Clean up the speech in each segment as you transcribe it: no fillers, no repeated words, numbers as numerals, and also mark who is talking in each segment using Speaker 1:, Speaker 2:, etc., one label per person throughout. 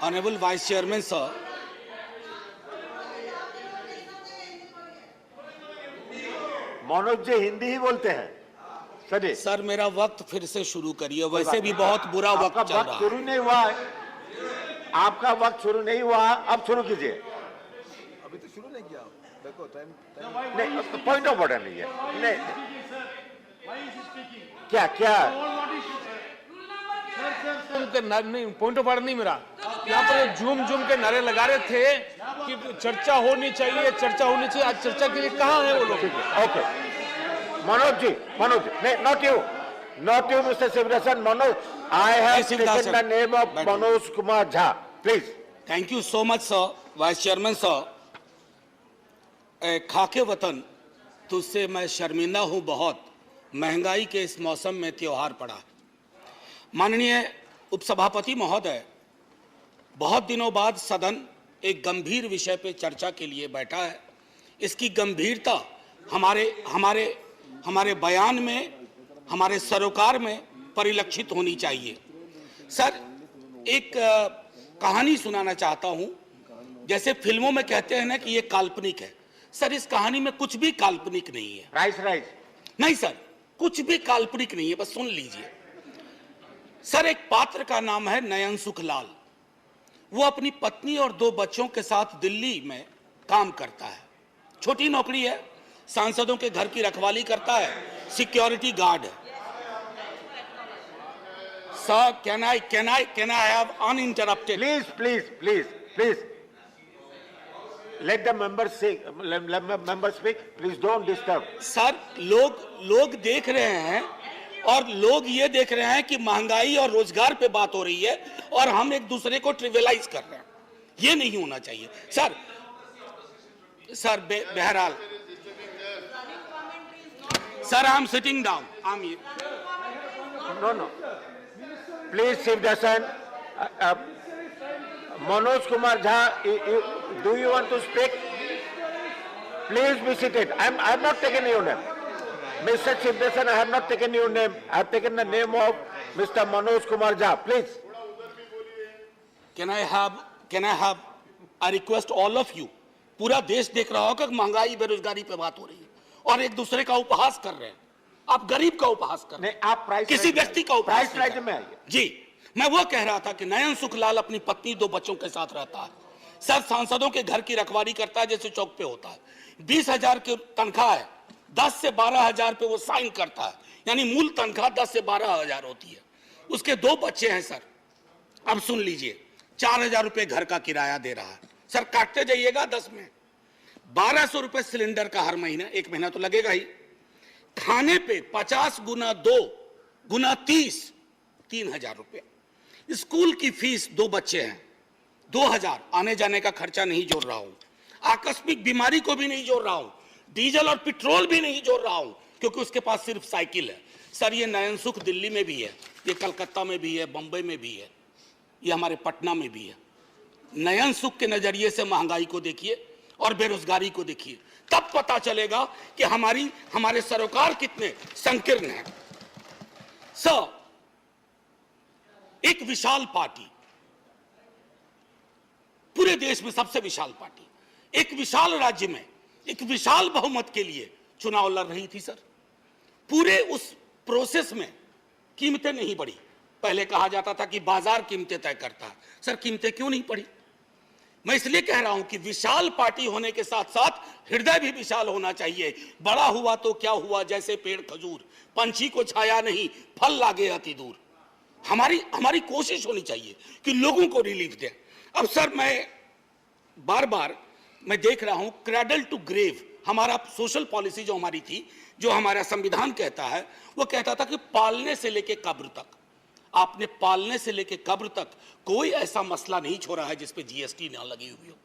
Speaker 1: Honorable Vice Chairman, sir.
Speaker 2: Manoj ji Hindi ही बोलते हैं sir.
Speaker 1: Sir मेरा वक्त फिर से शुरू करिए, वैसे भी बहुत बुरा वक्त चल रहा है।
Speaker 2: शुरू नहीं हुआ है, आपका वक्त शुरू नहीं हुआ, अब शुरू कीजिए।
Speaker 3: अभी तो शुरू नहीं किया, देखो टाइम
Speaker 2: नहीं, पॉइंट ऑफ ऑर्डर नहीं है। नहीं, क्या क्या
Speaker 4: नहीं, पॉइंट ऑफ ऑर्डर नहीं मेरा। यहाँ पर झूम झूम के नारे लगा रहे थे कि चर्चा होनी चाहिए, चर्चा होनी चाहिए। आज चर्चा के लिए कहाँ है वो लोग?
Speaker 2: ओके मनोज जी, नहीं, not you mister Shivarasan, Manoj, I have taken the name of Manoj Kumar Jha, please.
Speaker 1: Thank you so much sir, vice chairman sir. खाके वतन तुझसे मैं शर्मिंदा हूं बहुत, महंगाई के इस मौसम में त्योहार पड़ा। माननीय उपसभापति महोदय, बहुत दिनों बाद सदन एक गंभीर विषय पे चर्चा के लिए बैठा है। इसकी गंभीरता हमारे बयान में, हमारे सरोकार में परिलक्षित होनी चाहिए। सर एक कहानी सुनाना चाहता हूं। जैसे फिल्मों में कहते हैं ना कि ये काल्पनिक है, सर इस कहानी में कुछ भी काल्पनिक नहीं है।
Speaker 2: राइस
Speaker 1: नहीं सर, कुछ भी काल्पनिक नहीं है, बस सुन लीजिए। सर एक पात्र का नाम है नयन सुखलाल। वो अपनी पत्नी और 2 बच्चों के साथ दिल्ली में काम करता है। छोटी नौकरी है, सांसदों के घर की रखवाली करता है, सिक्योरिटी गार्ड है। Sir can I have uninterrupted?
Speaker 2: Please let the members speak, please don't disturb।
Speaker 1: Sir लोग देख रहे हैं, और लोग ये देख रहे हैं कि महंगाई और रोजगार पे बात हो रही है और हम एक दूसरे को ट्रिवियलाइज कर रहे हैं। ये नहीं होना चाहिए सर। बहरहाल sir, I am sitting down.
Speaker 2: No, please Shivdasan, Manoj Kumar Jha, do you want to speak? Please be seated. I have not taken your name, Mr. Shivdasan. I have not taken your name. I have taken the name of Mr. Manoj Kumar Jha. Please.
Speaker 1: Can I have I request all of you, पूरा देश देख रहा होगा कि महंगाई बेरोजगारी पे बात हो रही है और एक दूसरे का उपहास कर रहे हैं। आप गरीब का उपहास कर रहे हैं,
Speaker 2: आप प्राइस
Speaker 1: किसी व्यक्ति का उपहास
Speaker 2: प्राइस राइट में आइए।
Speaker 1: जी, मैं वो कह रहा था कि नयन सुखलाल अपनी पत्नी 2 बच्चों के साथ रहता है। सर सांसदों के घर की रखवाली करता है जैसे चौक पे होता है। 20,000 की तनख्वाह है, 10 से 12,000 पे वो साइन करता है, यानी मूल तनख्वाह 10 से 12,000 होती है। उसके 2 बच्चे हैं सर। अब सुन लीजिए, 4,000 रुपए घर का किराया दे रहा है। सर काटते जाइएगा 10 में, 1,200 रुपए सिलेंडर का हर महीना, 1 महीना तो लगेगा ही। खाने पे 50 गुना 2 गुना 30, 3,000 रुपए। स्कूल की फीस, 2 बच्चे हैं, 2,000। आने जाने का खर्चा नहीं जोड़ रहा हूं, आकस्मिक बीमारी को भी नहीं जोड़ रहा हूं, डीजल और पेट्रोल भी नहीं जोड़ रहा हूं, क्योंकि उसके पास सिर्फ साइकिल है। सर ये नयन सुख दिल्ली में भी है, ये कलकत्ता में भी है, बंबई में भी है, ये हमारे पटना में भी है। नयन सुख के नजरिए से महंगाई को देखिए और बेरोजगारी को देखिए, तब पता चलेगा कि हमारे सरोकार कितने संकीर्ण हैं। सर एक विशाल पार्टी, पूरे देश में सबसे विशाल पार्टी, एक विशाल राज्य में एक विशाल बहुमत के लिए चुनाव लड़ रही थी। सर पूरे उस प्रोसेस में कीमतें नहीं बढ़ी। पहले कहा जाता था कि बाजार कीमतें तय करता है। सर कीमतें क्यों नहीं बढ़ी? मैं इसलिए कह रहा हूं कि विशाल पार्टी होने के साथ साथ हृदय भी विशाल होना चाहिए। बड़ा हुआ तो क्या हुआ, जैसे पेड़ खजूर, पंछी को छाया नहीं, फल लागे अति दूर। हमारी कोशिश होनी चाहिए कि लोगों को रिलीफ दें। अब सर मैं बार मैं देख रहा हूं क्रैडल टू ग्रेव, हमारा सोशल पॉलिसी जो हमारी थी, जो हमारा संविधान कहता है, वो कहता था कि पालने से लेके कब्र तक, आपने पालने से लेके कब्र तक कोई ऐसा मसला नहीं छोड़ा है जिसपे जीएसटी ना लगी हुई हो।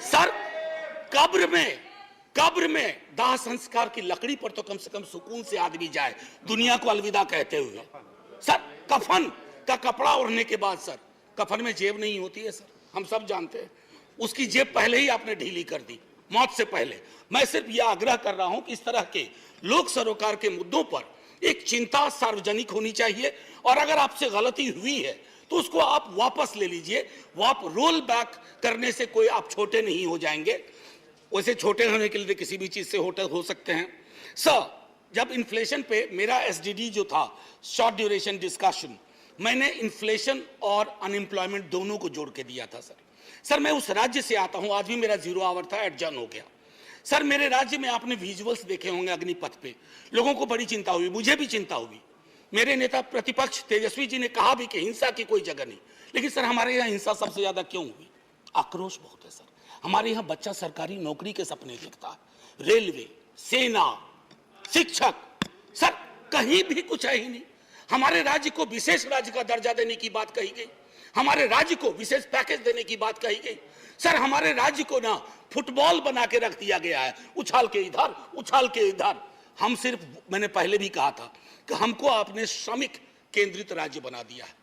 Speaker 1: सर कब्र में दाह संस्कार की लकड़ी पर तो कम से कम सुकून से आदमी जाए, दुनिया को अलविदा कहते हुए। सर कफन का कपड़ा ओढ़ने के बाद, सर कफन में जेब नहीं होती है, सर हम सब जानते हैं। उसकी जेब पहले ही आपने ढीली कर दी, मौत से पहले। मैं सिर्फ यह आग्रह कर रहा हूं कि इस तरह के लोक सरोकार के मुद्दों पर एक चिंता सार्वजनिक होनी चाहिए, और अगर आपसे गलती हुई है तो उसको आप वापस ले लीजिए। वो आप रोल बैक करने से कोई आप छोटे नहीं हो जाएंगे। वैसे छोटे होने के लिए किसी भी चीज से हो सकते हैं। सर, जब इन्फ्लेशन पे मेरा एसडीडी जो था, शॉर्ट ड्यूरेशन डिस्कशन, मैंने इन्फ्लेशन और अनएम्प्लॉयमेंट दोनों को जोड़ के दिया था। सर मैं उस राज्य से आता हूं, आज भी मेरा 0 आवर था, एडजर्न हो गया। सर मेरे राज्य में आपने विजुअल्स देखे होंगे अग्निपथ पे, लोगों को बड़ी चिंता हुई, मुझे भी चिंता हुई। मेरे नेता प्रतिपक्ष तेजस्वी जी ने कहा भी कि हिंसा की कोई जगह नहीं, लेकिन सर हमारे यहाँ हिंसा सबसे ज्यादा क्यों हुई? आक्रोश बहुत है सर। हमारे यहाँ बच्चा सरकारी नौकरी के सपने देखता है, रेलवे, सेना, शिक्षक, सर कहीं भी कुछ है ही नहीं। हमारे राज्य को विशेष राज्य का दर्जा देने की बात कही गई, हमारे राज्य को विशेष पैकेज देने की बात कही गई। सर हमारे राज्य को ना फुटबॉल बना के रख दिया गया है, उछाल के इधर उछाल के इधर। हम सिर्फ, मैंने पहले भी कहा था कि हमको आपने श्रमिक केंद्रित राज्य बना दिया है।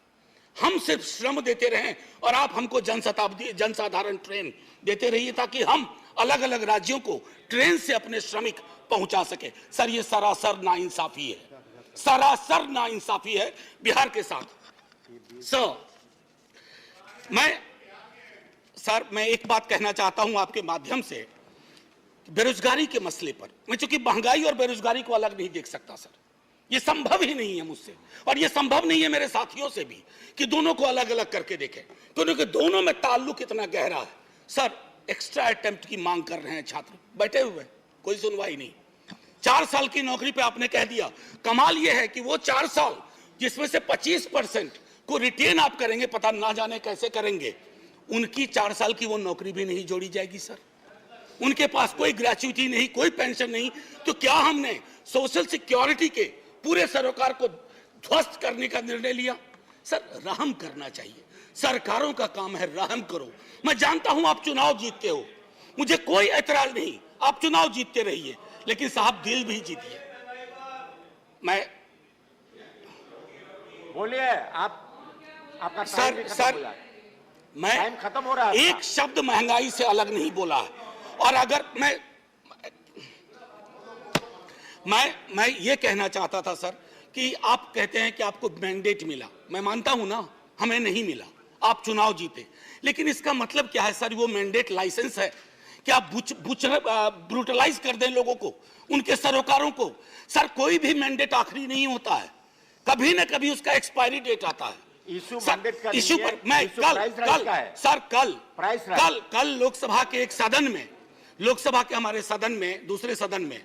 Speaker 1: हम सिर्फ श्रम देते रहें और आप हमको जनशताब्दी जनसाधारण ट्रेन देते रहिए ताकि हम अलग अलग राज्यों को ट्रेन से अपने श्रमिक पहुंचा सके। सर ये सरासर नाइंसाफी है, सरासर नाइंसाफी है बिहार के साथ। सर मैं एक बात कहना चाहता हूं आपके माध्यम से, बेरोजगारी के मसले पर। मैं चूंकि महंगाई और बेरोजगारी को अलग नहीं देख सकता सर, ये संभव ही नहीं है मुझसे, और ये संभव नहीं है मेरे साथियों से भी कि दोनों को अलग अलग करके देखें, क्योंकि दोनों में ताल्लुक इतना गहरा है। सर एक्स्ट्रा अटेम्प्ट की मांग कर रहे हैं छात्र, बैठे हुए, कोई सुनवाई नहीं। 4 साल की नौकरी पे आपने कह दिया। कमाल यह है कि वो 4 साल जिसमें से 25% को रिटेन आप करेंगे, पता ना जाने कैसे करेंगे, उनकी 4 साल की वो नौकरी भी नहीं जोड़ी जाएगी सर। उनके पास कोई ग्रेच्युटी नहीं, कोई पेंशन नहीं। तो क्या हमने सोशल सिक्योरिटी के पूरे सरोकार को ध्वस्त करने का निर्णय लिया? सर रहम करना चाहिए, सरकारों का काम है, रहम करो। मैं जानता हूं आप चुनाव जीतते हो, मुझे कोई ऐतराज नहीं, आप चुनाव जीतते रहिए, लेकिन साहब दिल भी जीतिए। मैं
Speaker 2: बोलिए, आपका
Speaker 1: सर मैं
Speaker 2: टाइम खत्म हो रहा है।
Speaker 1: एक शब्द महंगाई से अलग नहीं बोला है। और अगर मैं ये कहना चाहता था सर कि आप कहते हैं कि आपको मैंडेट मिला, मैं मानता हूं ना, हमें नहीं मिला, आप चुनाव जीते, लेकिन इसका मतलब क्या है सर? वो मैंडेट लाइसेंस है कि आप ब्रूटलाइज कर दें लोगों को, उनके सरोकारों को? सर कोई भी मैंडेट आखिरी नहीं होता है, कभी ना कभी उसका एक्सपायरी डेट आता है।
Speaker 2: इशू मैंडेट का
Speaker 1: इशू पर मैं कल लोकसभा के एक सदन में, लोकसभा के हमारे सदन में, दूसरे सदन में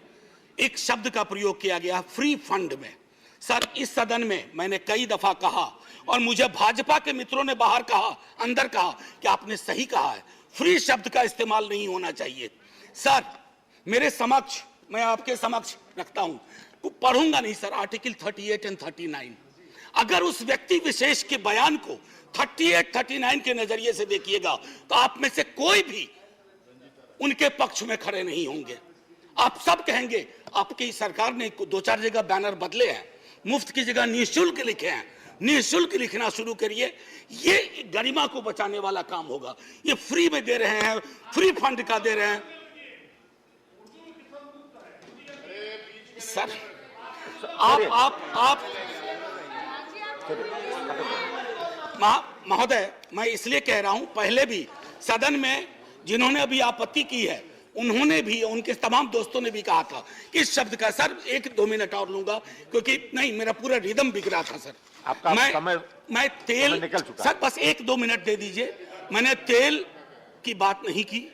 Speaker 1: एक शब्द का प्रयोग किया गया, फ्री फंड में। सर इस सदन में मैंने कई दफा कहा, और मुझे भाजपा के मित्रों ने बाहर कहा, अंदर कहा कि आपने सही कहा है, फ्री शब्द का इस्तेमाल नहीं होना चाहिए। सर मेरे समक्ष, मैं आपके समक्ष रखता हूं, पढ़ूंगा नहीं सर, आर्टिकल 38 और 39। अगर उस व्यक्ति विशेष के बयान को 38, 39 के नजरिए से देखिएगा तो आप में से कोई भी उनके पक्ष में खड़े नहीं होंगे। आप सब कहेंगे आपकी सरकार ने 2-4 जगह बैनर बदले हैं, मुफ्त की जगह निःशुल्क लिखे हैं, निःशुल्क लिखना शुरू करिए, ये गरिमा को बचाने वाला काम होगा। ये फ्री में दे रहे हैं, फ्री फंड का दे रहे हैं सर। आप महोदय, मैं इसलिए कह रहा हूं, पहले भी सदन में जिन्होंने अभी आपत्ति की है, उन्होंने भी, उनके तमाम दोस्तों ने भी कहा था कि इस शब्द का, सर 1-2 मिनट और लूंगा क्योंकि नहीं, मेरा पूरा रिदम बिगड़ा था सर।
Speaker 2: आपका
Speaker 1: मैं तेल
Speaker 2: निकल चुका।
Speaker 1: सर बस 1-2 मिनट दे दीजिए। मैंने तेल की बात नहीं की।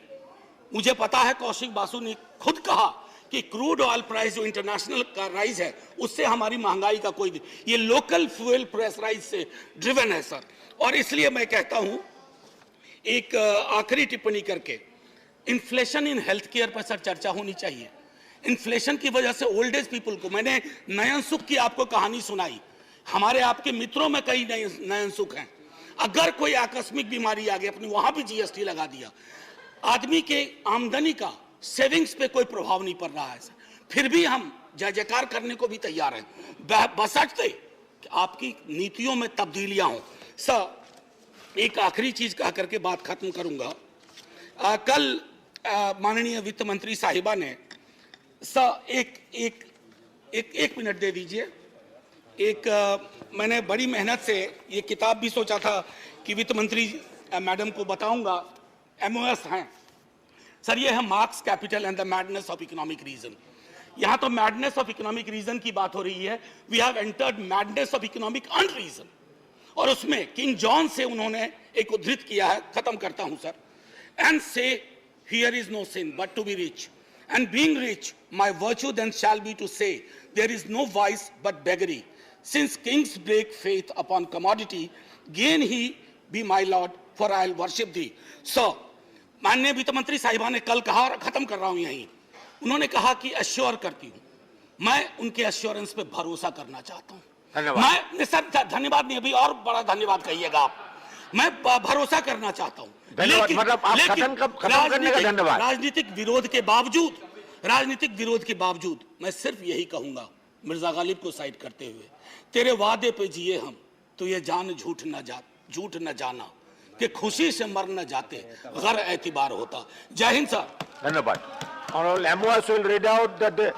Speaker 1: मुझे पता है कौशिक बासु ने खुद कहा कि क्रूड ऑयल प्राइस जो इंटरनेशनल का राइज है, उससे हमारी महंगाई का कोई, ये लोकल फ्यूल प्राइस राइज से ड्रिवन है सर। और इसलिए मैं कहता हूं, एक आखिरी टिप्पणी करके, इन्फ्लेशन इन हेल्थ केयर पर सर चर्चा होनी चाहिए। इन्फ्लेशन की वजह से ओल्ड एज पीपल को, मैंने नयन सुख की आपको कहानी सुनाई, हमारे आपके मित्रों में कई नयन सुख हैं। अगर कोई आकस्मिक बीमारी आ गई, अपनी वहां भी जीएसटी लगा दिया, आदमी के आमदनी का, सेविंग्स पे कोई प्रभाव नहीं पड़ रहा है सर, फिर भी हम जय जयकार करने को भी तैयार हैं, बशर्ते कि आपकी नीतियों में तब्दीलियां हों। सर एक आखिरी चीज कह करके बात खत्म करूंगा। कल माननीय वित्त मंत्री साहिबा ने, सर एक मिनट दे दीजिए, मैंने बड़ी मेहनत से ये किताब भी सोचा था कि वित्त मंत्री मैडम को बताऊंगा, MOS हैं सर, ये है Marx Capital and the madness of economic reason. यहाँ तो मैडनेस ऑफ इकोनॉमिक रीजन की बात हो रही है, we have entered madness of economic unreason, और उसमें किंग जॉन से उन्होंने एक उद्धृत किया है, खत्म करता हूं सर, एंड से here is no sin but to be rich, and being rich, my virtue then shall be to say, there is no vice but beggary. Since kings break faith upon commodity, gain he be my lord, for I'll worship thee. So, माननीय वित्त मंत्री साहिबा ने कल कहा, और खत्म कर रहा हूं यहीं, उन्होंने कहा कि अश्योर करती हूं, मैं उनके अश्योरेंस पे भरोसा करना चाहता हूं। मैं सर धन्यवाद नहीं, अभी और बड़ा धन्यवाद कहिएगा आप, मैं भरोसा करना चाहता हूं, लेकिन राजनीतिक विरोध के बावजूद मैं सिर्फ यही कहूंगा, मिर्जा गालिब को साइड करते हुए, तेरे वादे पे जिए हम, तो ये जान झूठ न जाना कि खुशी से मर न जाते, गैर एतबार होता। जय हिंद सर।
Speaker 2: धन्यवाद। Honorable MOS will read out the